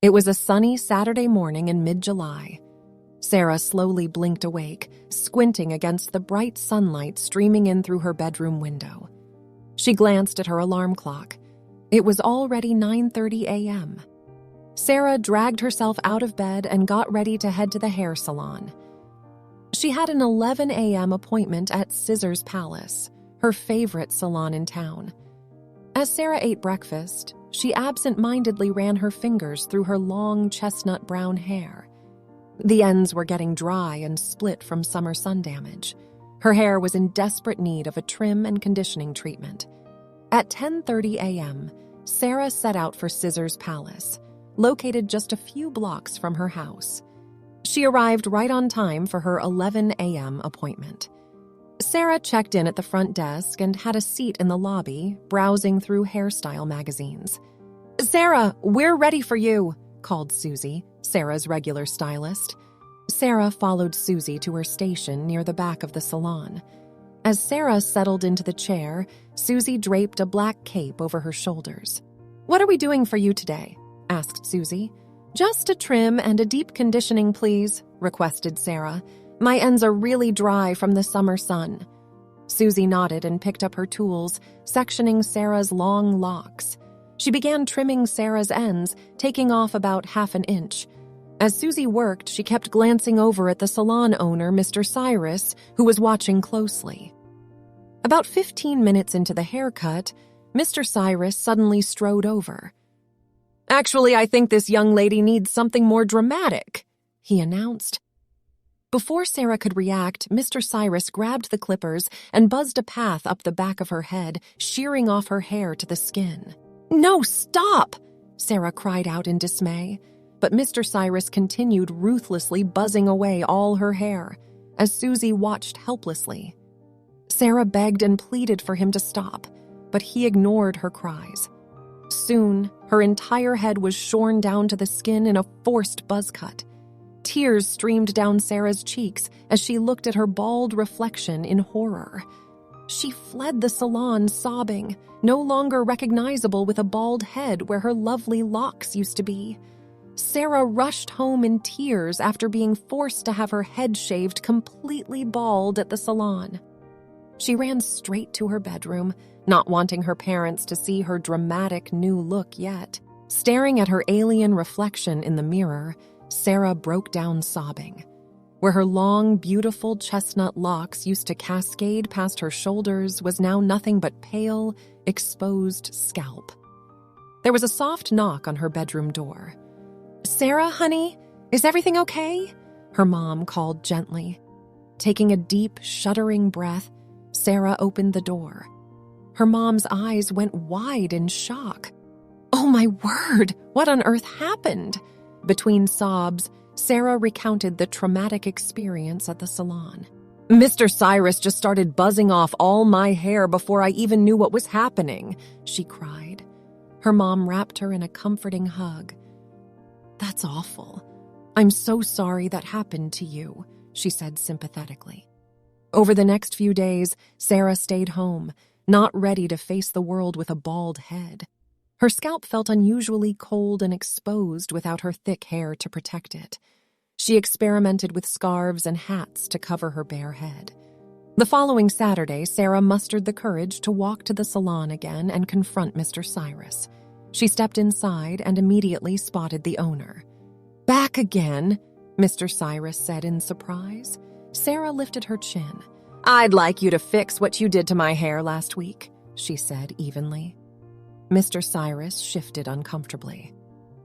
It was a sunny Saturday morning in mid-July. Sarah slowly blinked awake, squinting against the bright sunlight streaming in through her bedroom window. She glanced at her alarm clock. It was already 9:30 a.m. Sarah dragged herself out of bed and got ready to head to the hair salon. She had an 11 a.m. appointment at Scissors Palace, her favorite salon in town. As Sarah ate breakfast, she absent-mindedly ran her fingers through her long chestnut brown hair. The ends were getting dry and split from summer sun damage. Her hair was in desperate need of a trim and conditioning treatment. At 10:30 a.m., Sarah set out for Scissors Palace, located just a few blocks from her house. She arrived right on time for her 11 a.m. appointment. Sarah checked in at the front desk and had a seat in the lobby, browsing through hairstyle magazines. "Sarah, we're ready for you," called Susie, Sarah's regular stylist. Sarah followed Susie to her station near the back of the salon. As Sarah settled into the chair, Susie draped a black cape over her shoulders. "What are we doing for you today?" asked Susie. "Just a trim and a deep conditioning, please," requested Sarah. "My ends are really dry from the summer sun." Susie nodded and picked up her tools, sectioning Sarah's long locks. She began trimming Sarah's ends, taking off about half an inch. As Susie worked, she kept glancing over at the salon owner, Mr. Cyrus, who was watching closely. About 15 minutes into the haircut, Mr. Cyrus suddenly strode over. "Actually, I think this young lady needs something more dramatic," he announced. Before Sarah could react, Mr. Cyrus grabbed the clippers and buzzed a path up the back of her head, shearing off her hair to the skin. "No, stop!" Sarah cried out in dismay. But Mr. Cyrus continued ruthlessly buzzing away all her hair, as Susie watched helplessly. Sarah begged and pleaded for him to stop, but he ignored her cries. Soon, her entire head was shorn down to the skin in a forced buzz cut. Tears streamed down Sarah's cheeks as she looked at her bald reflection in horror. She fled the salon sobbing, no longer recognizable with a bald head where her lovely locks used to be. Sarah rushed home in tears after being forced to have her head shaved completely bald at the salon. She ran straight to her bedroom, not wanting her parents to see her dramatic new look yet. Staring at her alien reflection in the mirror, Sarah broke down sobbing. Where her long, beautiful chestnut locks used to cascade past her shoulders was now nothing but pale, exposed scalp. There was a soft knock on her bedroom door. "Sarah, honey, is everything okay?" her mom called gently. Taking a deep, shuddering breath, Sarah opened the door. Her mom's eyes went wide in shock. "Oh my word, what on earth happened?" Between sobs, Sarah recounted the traumatic experience at the salon. "Mr. Cyrus just started buzzing off all my hair before I even knew what was happening," she cried. Her mom wrapped her in a comforting hug. "That's awful. I'm so sorry that happened to you," she said sympathetically. Over the next few days, Sarah stayed home, not ready to face the world with a bald head. Her scalp felt unusually cold and exposed without her thick hair to protect it. She experimented with scarves and hats to cover her bare head. The following Saturday, Sarah mustered the courage to walk to the salon again and confront Mr. Cyrus. She stepped inside and immediately spotted the owner. "Back again?" Mr. Cyrus said in surprise. Sarah lifted her chin. "I'd like you to fix what you did to my hair last week," she said evenly. Mr. Cyrus shifted uncomfortably.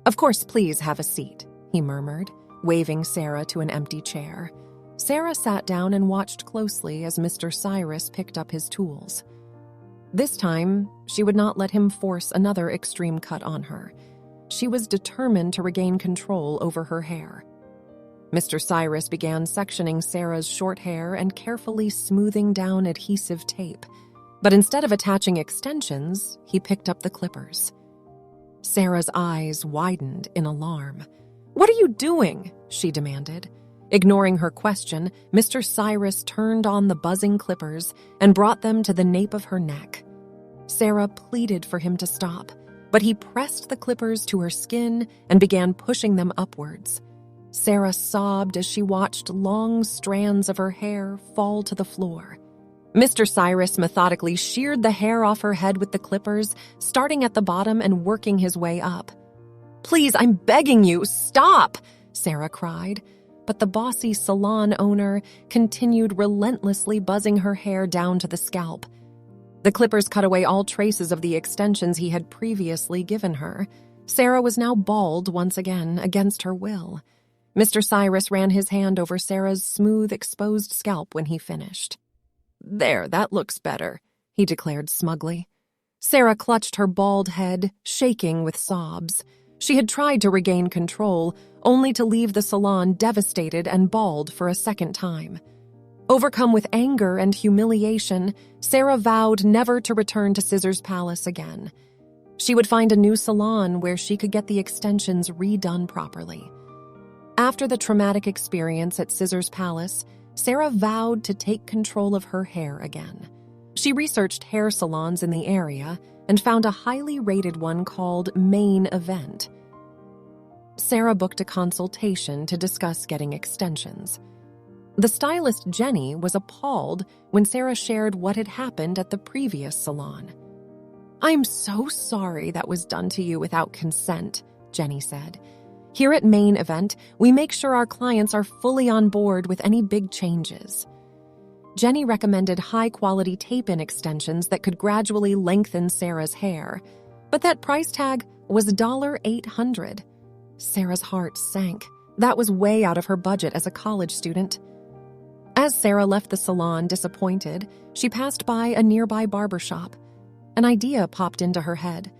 "Of course, please have a seat," he murmured, waving Sarah to an empty chair. Sarah sat down and watched closely as Mr. Cyrus picked up his tools. This time, she would not let him force another extreme cut on her. She was determined to regain control over her hair. Mr. Cyrus began sectioning Sarah's short hair and carefully smoothing down adhesive tape. But instead of attaching extensions, he picked up the clippers. Sarah's eyes widened in alarm. "What are you doing?" she demanded. Ignoring her question, Mr. Cyrus turned on the buzzing clippers and brought them to the nape of her neck. Sarah pleaded for him to stop, but he pressed the clippers to her skin and began pushing them upwards. Sarah sobbed as she watched long strands of her hair fall to the floor. Mr. Cyrus methodically sheared the hair off her head with the clippers, starting at the bottom and working his way up. "Please, I'm begging you, stop!" Sarah cried, but the bossy salon owner continued relentlessly buzzing her hair down to the scalp. The clippers cut away all traces of the extensions he had previously given her. Sarah was now bald once again, against her will. Mr. Cyrus ran his hand over Sarah's smooth, exposed scalp when he finished. "There, that looks better," he declared smugly. Sarah clutched her bald head, shaking with sobs. She had tried to regain control, only to leave the salon devastated and bald for a second time. Overcome with anger and humiliation, Sarah vowed never to return to Scissors Palace again. She would find a new salon where she could get the extensions redone properly. After the traumatic experience at Scissors Palace, Sarah vowed to take control of her hair again. She researched hair salons in the area and found a highly rated one called Main Event. Sarah booked a consultation to discuss getting extensions. The stylist Jenny was appalled when Sarah shared what had happened at the previous salon. "I'm so sorry that was done to you without consent," Jenny said. "Here at Main Event, we make sure our clients are fully on board with any big changes." Jenny recommended high-quality tape-in extensions that could gradually lengthen Sarah's hair, but that price tag was $800. Sarah's heart sank. That was way out of her budget as a college student. As Sarah left the salon disappointed, she passed by a nearby barber shop. An idea popped into her head.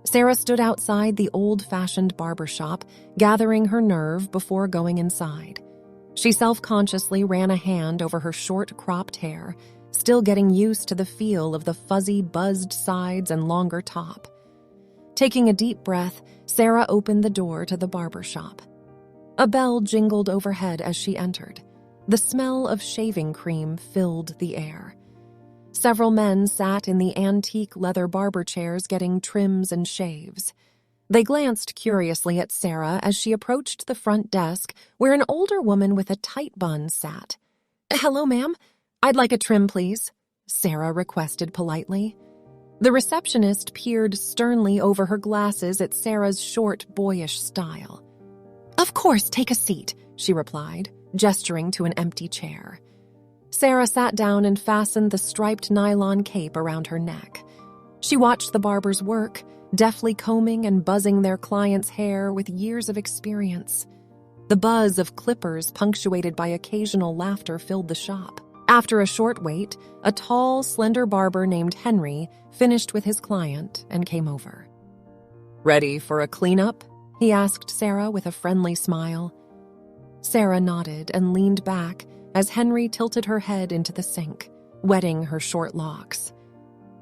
Sarah stood outside the old-fashioned barber shop, gathering her nerve before going inside. She self-consciously ran a hand over her short, cropped hair, still getting used to the feel of the fuzzy, buzzed sides and longer top. Taking a deep breath, Sarah opened the door to the barber shop. A bell jingled overhead as she entered. The smell of shaving cream filled the air. Several men sat in the antique leather barber chairs getting trims and shaves. They glanced curiously at Sarah as she approached the front desk where an older woman with a tight bun sat. "Hello, ma'am. I'd like a trim, please," Sarah requested politely. The receptionist peered sternly over her glasses at Sarah's short, boyish style. "Of course, take a seat," she replied, gesturing to an empty chair. Sarah sat down and fastened the striped nylon cape around her neck. She watched the barbers work, deftly combing and buzzing their clients' hair with years of experience. The buzz of clippers, punctuated by occasional laughter, filled the shop. After a short wait, a tall, slender barber named Henry finished with his client and came over. "Ready for a cleanup?" he asked Sarah with a friendly smile. Sarah nodded and leaned back as Henry tilted her head into the sink, wetting her short locks.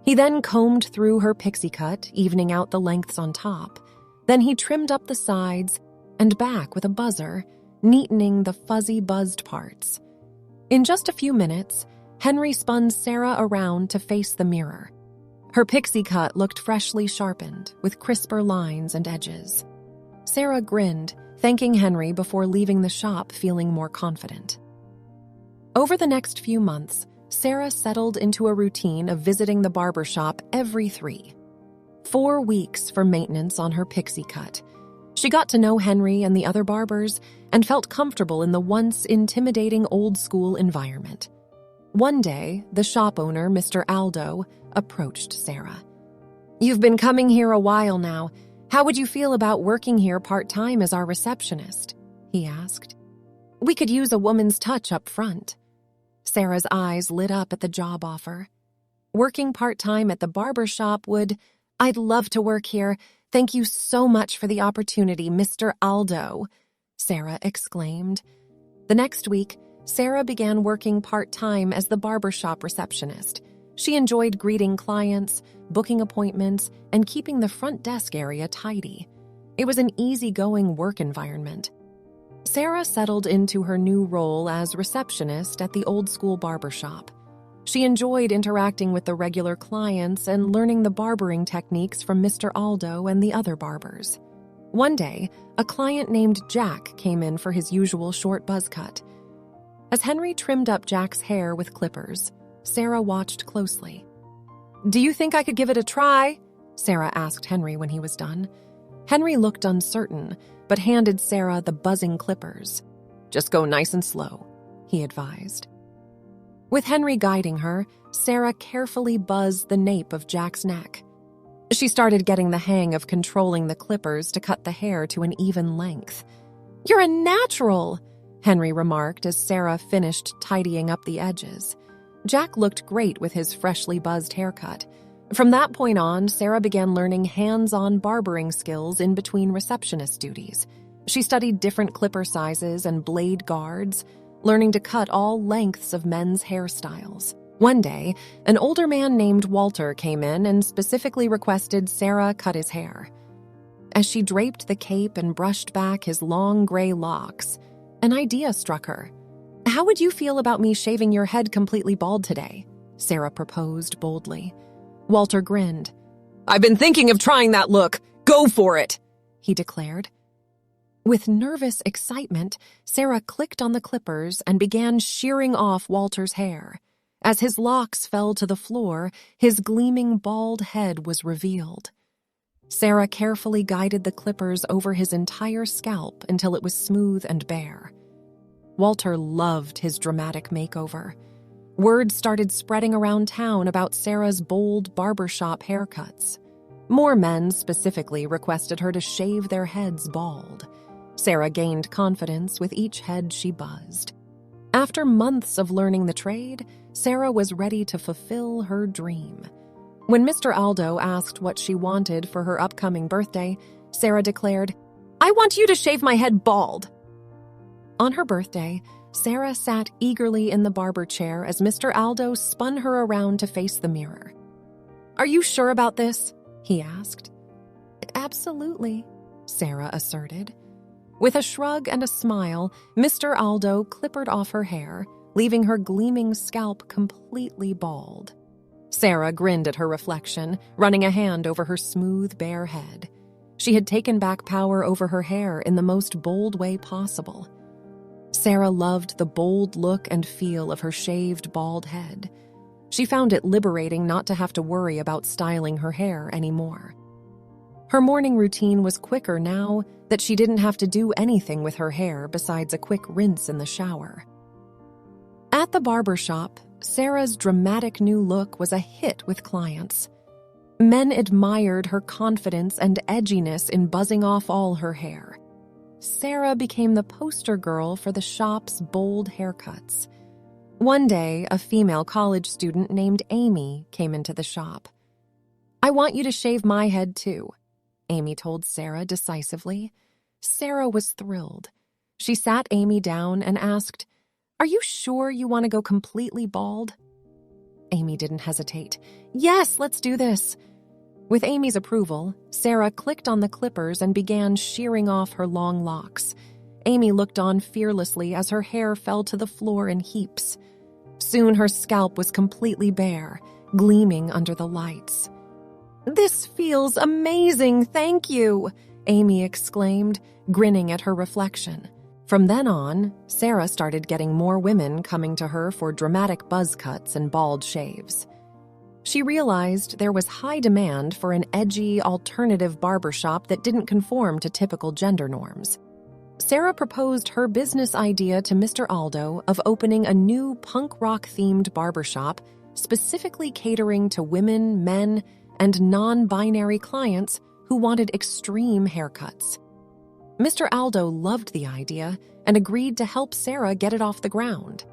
He then combed through her pixie cut, evening out the lengths on top. Then he trimmed up the sides and back with a buzzer, neatening the fuzzy, buzzed parts. In just a few minutes, Henry spun Sarah around to face the mirror. Her pixie cut looked freshly sharpened, with crisper lines and edges. Sarah grinned, thanking Henry before leaving the shop feeling more confident. Over the next few months, Sarah settled into a routine of visiting the barber shop every 4 weeks for maintenance on her pixie cut. She got to know Henry and the other barbers and felt comfortable in the once intimidating old-school environment. One day, the shop owner, Mr. Aldo, approached Sarah. "You've been coming here a while now. How would you feel about working here part-time as our receptionist?" he asked. "We could use a woman's touch up front." Sarah's eyes lit up at the job offer. Working part-time at the barber shop would... "I'd love to work here. Thank you so much for the opportunity, Mr. Aldo," Sarah exclaimed. The next week, Sarah began working part-time as the barber shop receptionist. She enjoyed greeting clients, booking appointments, and keeping the front desk area tidy. It was an easygoing work environment. Sarah settled into her new role as receptionist at the old-school barber shop. She enjoyed interacting with the regular clients and learning the barbering techniques from Mr. Aldo and the other barbers. One day, a client named Jack came in for his usual short buzz cut. As Henry trimmed up Jack's hair with clippers, Sarah watched closely. "Do you think I could give it a try?" Sarah asked Henry when he was done. Henry looked uncertain, but handed Sarah the buzzing clippers. "Just go nice and slow," he advised. With Henry guiding her, Sarah carefully buzzed the nape of Jack's neck. She started getting the hang of controlling the clippers to cut the hair to an even length. "You're a natural," Henry remarked as Sarah finished tidying up the edges. Jack looked great with his freshly buzzed haircut. From that point on, Sarah began learning hands-on barbering skills in between receptionist duties. She studied different clipper sizes and blade guards, learning to cut all lengths of men's hairstyles. One day, an older man named Walter came in and specifically requested Sarah cut his hair. As she draped the cape and brushed back his long gray locks, an idea struck her. "How would you feel about me shaving your head completely bald today?" Sarah proposed boldly. Walter grinned. "I've been thinking of trying that look. Go for it," he declared. With nervous excitement, Sarah clicked on the clippers and began shearing off Walter's hair. As his locks fell to the floor, his gleaming bald head was revealed. Sarah carefully guided the clippers over his entire scalp until it was smooth and bare. Walter loved his dramatic makeover. Word started spreading around town about Sarah's bold Barber Shop haircuts. More men specifically requested her to shave their heads bald. Sarah gained confidence with each head she buzzed. After months of learning the trade, Sarah was ready to fulfill her dream. When Mr. Aldo asked what she wanted for her upcoming birthday, Sarah declared, "I want you to shave my head bald." On her birthday, Sarah sat eagerly in the barber chair as Mr. Aldo spun her around to face the mirror. "Are you sure about this?" he asked. "Absolutely," Sarah asserted. With a shrug and a smile, Mr. Aldo clippered off her hair, leaving her gleaming scalp completely bald. Sarah grinned at her reflection, running a hand over her smooth, bare head. She had taken back power over her hair in the most bold way possible. Sarah loved the bold look and feel of her shaved, bald head. She found it liberating not to have to worry about styling her hair anymore. Her morning routine was quicker now that she didn't have to do anything with her hair besides a quick rinse in the shower. At the barber shop, Sarah's dramatic new look was a hit with clients. Men admired her confidence and edginess in buzzing off all her hair. Sarah became the poster girl for the shop's bold haircuts. One day, a female college student named Amy came into the shop. "I want you to shave my head too," Amy told Sarah decisively. Sarah was thrilled. She sat Amy down and asked, "Are you sure you want to go completely bald?" Amy didn't hesitate. "Yes, let's do this." With Amy's approval, Sarah clicked on the clippers and began shearing off her long locks. Amy looked on fearlessly as her hair fell to the floor in heaps. Soon her scalp was completely bare, gleaming under the lights. "This feels amazing, thank you," Amy exclaimed, grinning at her reflection. From then on, Sarah started getting more women coming to her for dramatic buzz cuts and bald shaves. She realized there was high demand for an edgy, alternative barbershop that didn't conform to typical gender norms. Sarah proposed her business idea to Mr. Aldo of opening a new punk rock-themed barbershop specifically catering to women, men, and non-binary clients who wanted extreme haircuts. Mr. Aldo loved the idea and agreed to help Sarah get it off the ground.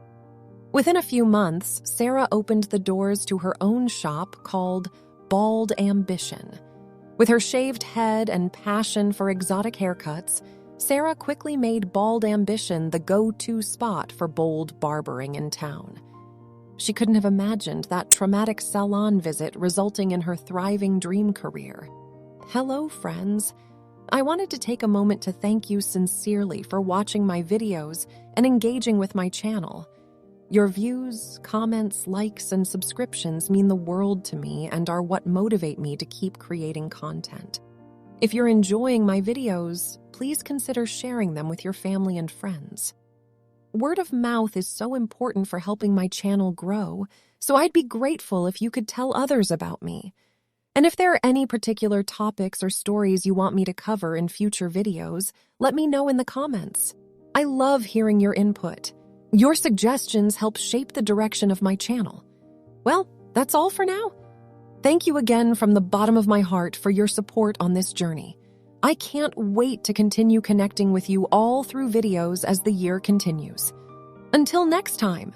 Within a few months, Sarah opened the doors to her own shop called Bald Ambition. With her shaved head and passion for exotic haircuts, Sarah quickly made Bald Ambition the go-to spot for bold barbering in town. She couldn't have imagined that traumatic salon visit resulting in her thriving dream career. Hello, friends. I wanted to take a moment to thank you sincerely for watching my videos and engaging with my channel. Your views, comments, likes, and subscriptions mean the world to me and are what motivate me to keep creating content. If you're enjoying my videos, please consider sharing them with your family and friends. Word of mouth is so important for helping my channel grow, so I'd be grateful if you could tell others about me. And if there are any particular topics or stories you want me to cover in future videos, let me know in the comments. I love hearing your input. Your suggestions help shape the direction of my channel. Well, that's all for now. Thank you again from the bottom of my heart for your support on this journey. I can't wait to continue connecting with you all through videos as the year continues. Until next time.